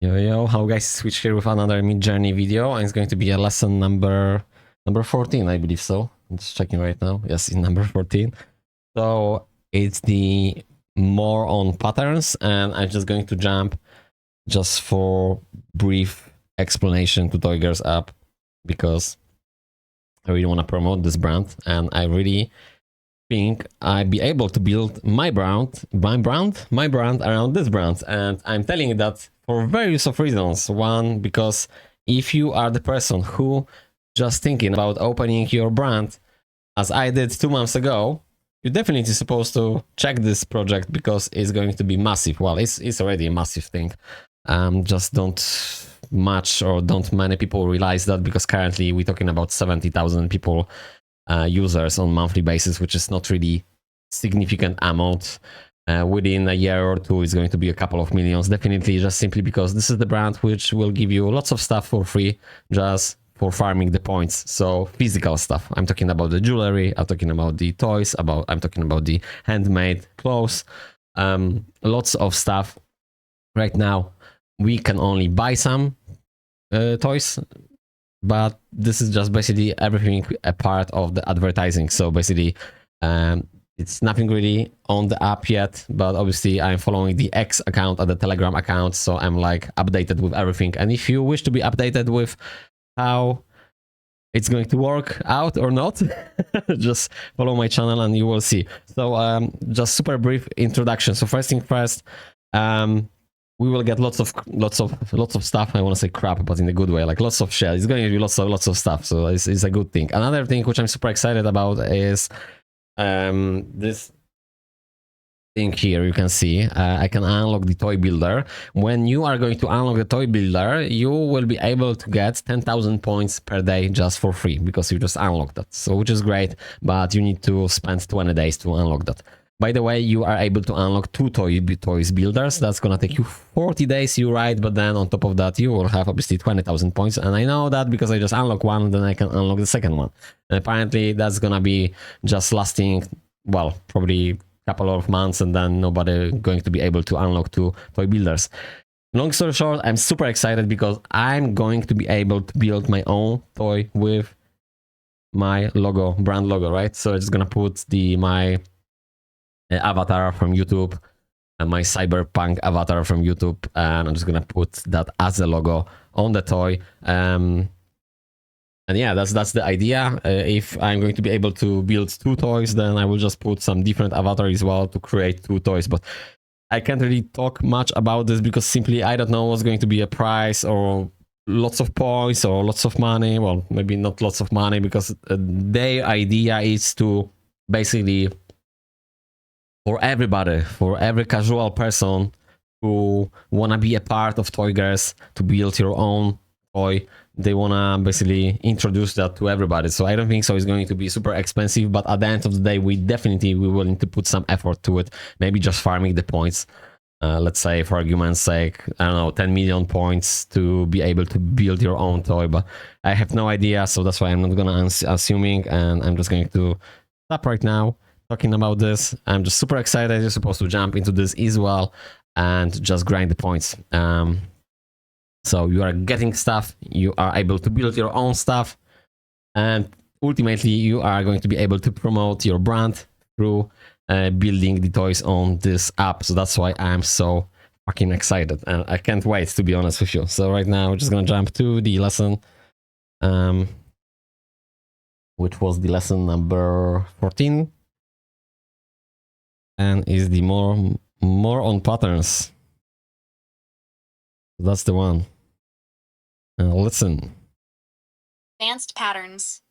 Yo, hello guys, Switch here with another Midjourney video, and it's going to be a lesson number 14, I believe so. I'm just checking right now. Yes, it's number 14. So it's the more on patterns, and I'm just going to jump just for brief explanation to TOYGERS app because I really want to promote this brand, and I really think I'd be able to build my brand around this brand. And I'm telling you that for various of reasons. One, because if you are the person who just thinking about opening your brand, as I did 2 months ago, you're definitely supposed to check this project because it's going to be massive. Well, it's already a massive thing. Just don't many people realize that, because currently we're talking about 70,000 people users on monthly basis, which is not really significant amount. Within a year or two, it's going to be a couple of millions, definitely, just simply because this is the brand which will give you lots of stuff for free, just for farming the points. So physical stuff. I'm talking about the jewelry, I'm talking about the toys, I'm talking about the handmade clothes, lots of stuff. Right now, we can only buy some toys, but this is just basically everything a part of the advertising. So basically, it's nothing really on the app yet, but obviously I'm following the X account or the Telegram account, so I'm like updated with everything. And if you wish to be updated with how it's going to work out or not, just follow my channel and you will see. So just super brief introduction. So first thing first, we will get lots of stuff. I want to say crap, but in a good way, like lots of shit. It's going to be lots of stuff, so it's a good thing. Another thing which I'm super excited about is this thing here. You can see I can unlock the toy builder. When you are going to unlock the toy builder, you will be able to get 10,000 points per day just for free, because you just unlocked that. So which is great, but you need to spend 20 days to unlock that. By the way, you are able to unlock 2 toys builders. That's gonna take you 40 days, you're right, but then on top of that, you will have obviously 20,000 points. And I know that because I just unlocked one, then I can unlock the second one. And apparently that's gonna be just lasting, well, probably a couple of months, and then nobody going to be able to unlock 2 toy builders. Long story short, I'm super excited because I'm going to be able to build my own toy with my logo, brand logo, right? So it's gonna put my avatar from YouTube and my cyberpunk avatar from YouTube, and I'm just gonna put that as a logo on the toy. And yeah, that's the idea. If I'm going to be able to build 2 toys, then I will just put some different avatar as well to create 2 toys. But I can't really talk much about this because simply I don't know what's going to be a price, or lots of points, or lots of money. Well, maybe not lots of money, because their idea is to basically, for everybody, for every casual person who wanna be a part of TOYGERS, to build your own toy, they wanna basically introduce that to everybody. So I don't think so it's going to be super expensive, but at the end of the day, we definitely will need to put some effort to it. Maybe just farming the points. Let's say, for argument's sake, I don't know, 10 million points to be able to build your own toy, but I have no idea, so that's why I'm not gonna assuming, and I'm just going to stop right now talking about this. I'm just super excited. You're supposed to jump into this as well and just grind the points. So you are getting stuff, you are able to build your own stuff, and ultimately you are going to be able to promote your brand through building the toys on this app. So that's why I'm so fucking excited, and I can't wait, to be honest with you. So right now we're just gonna jump to the lesson, which was the lesson number 14, and is the more on patterns. That's the one. Listen. Advanced patterns.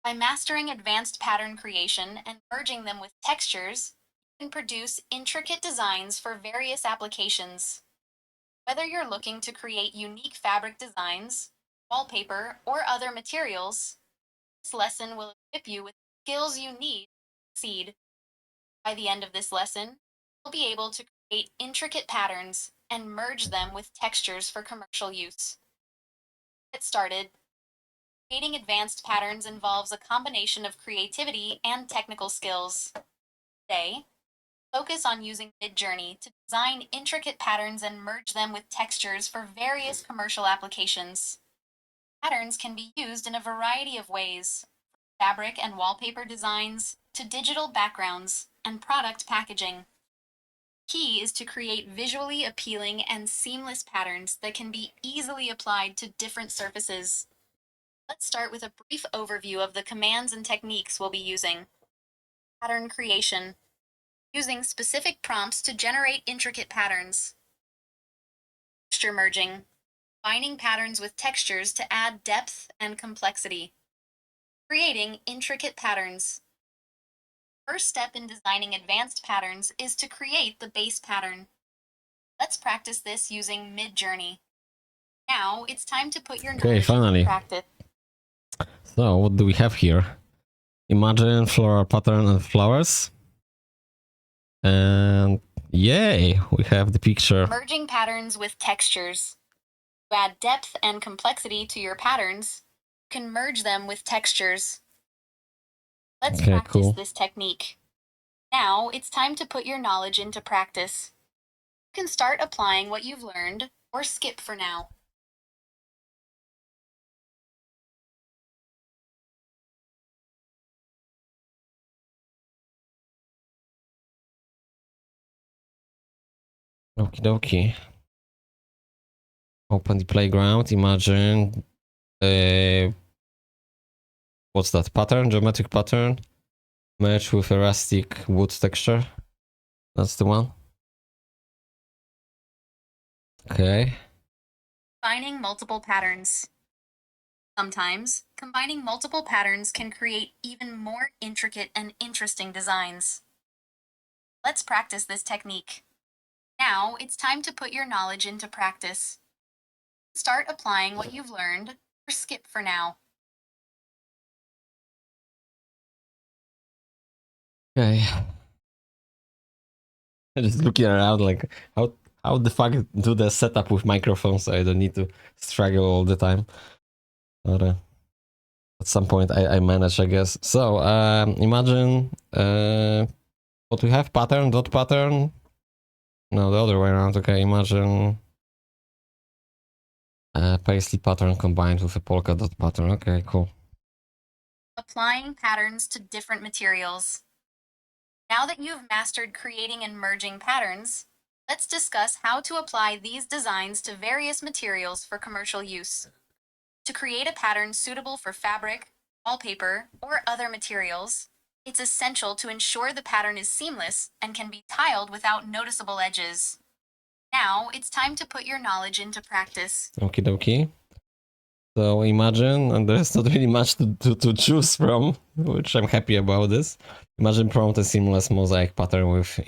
By mastering advanced pattern creation and merging them with textures, you can produce intricate designs for various applications. Whether you're looking to create unique fabric designs, wallpaper, or other materials, this lesson will equip you with skills you need to succeed. By the end of this lesson, you'll be able to create intricate patterns and merge them with textures for commercial use. Get started. Creating advanced patterns involves a combination of creativity and technical skills. Today, Focus on using Midjourney to design intricate patterns and merge them with textures for various commercial applications. Patterns can be used in a variety of ways, from fabric and wallpaper designs to digital backgrounds and product packaging. Key is to create visually appealing and seamless patterns that can be easily applied to different surfaces. Let's start with a brief overview of the commands and techniques we'll be using. Pattern creation. Using specific prompts to generate intricate patterns. Texture merging. Combining patterns with textures to add depth and complexity. Creating intricate patterns. First step in designing advanced patterns is to create the base pattern. Let's practice this using Midjourney. Now it's time to put your knowledge finally. into practice. So what do we have here? Imagine floral pattern and flowers. And yay, we have the picture. Merging patterns with textures. To add depth and complexity to your patterns, you can merge them with textures. Let's practice this technique. Now it's time to put your knowledge into practice. You can start applying what you've learned or skip for now. Okie dokie. Open the playground. Imagine what's that? Pattern, geometric pattern. Match with a rustic wood texture. That's the one. Okay. Combining multiple patterns. Sometimes, combining multiple patterns can create even more intricate and interesting designs. Let's practice this technique. Now it's time to put your knowledge into practice. Start applying what you've learned or skip for now. Okay. I'm just looking around like how the fuck do the setup with microphones so I don't need to struggle all the time. But at some point I manage, I guess. So imagine what we have, pattern, dot pattern. No, the other way around. Okay, imagine paisley pattern combined with a polka dot pattern. Okay, cool. Applying patterns to different materials. Now that you've mastered creating and merging patterns, let's discuss how to apply these designs to various materials for commercial use. To create a pattern suitable for fabric, wallpaper, or other materials, it's essential to ensure the pattern is seamless and can be tiled without noticeable edges. Now it's time to put your knowledge into practice. Okie dokie. So imagine, and there's not really much to choose from, which I'm happy about this. Imagine prompt a seamless mosaic pattern with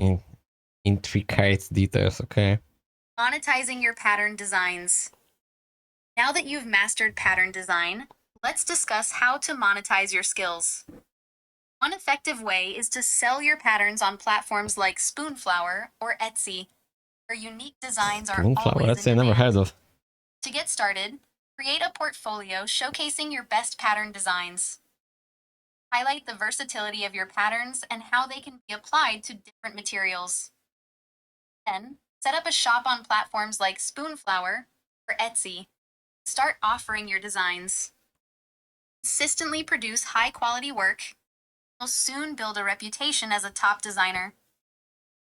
intricate details, okay? Monetizing your pattern designs. Now that you've mastered pattern design, let's discuss how to monetize your skills. One effective way is to sell your patterns on platforms like Spoonflower or Etsy, where unique designs are always in I never heard of. To get started, create a portfolio showcasing your best pattern designs. Highlight the versatility of your patterns and how they can be applied to different materials. Then, set up a shop on platforms like Spoonflower or Etsy. Start offering your designs. Consistently produce high-quality work. You'll soon build a reputation as a top designer.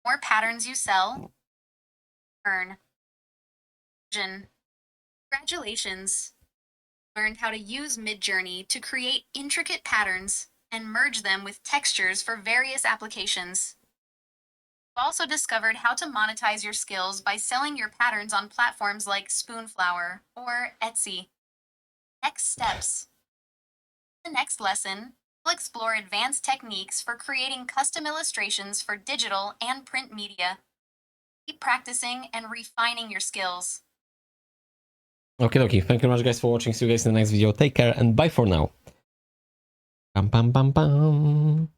The more patterns you sell, earn. Congratulations! You learned how to use Midjourney to create intricate patterns and merge them with textures for various applications. You've also discovered how to monetize your skills by selling your patterns on platforms like Spoonflower or Etsy. Next steps. In the next lesson, we'll explore advanced techniques for creating custom illustrations for digital and print media. Keep practicing and refining your skills. Okay, thank you very much guys for watching. See you guys in the next video. Take care and bye for now. Bam, bam, bam, bam.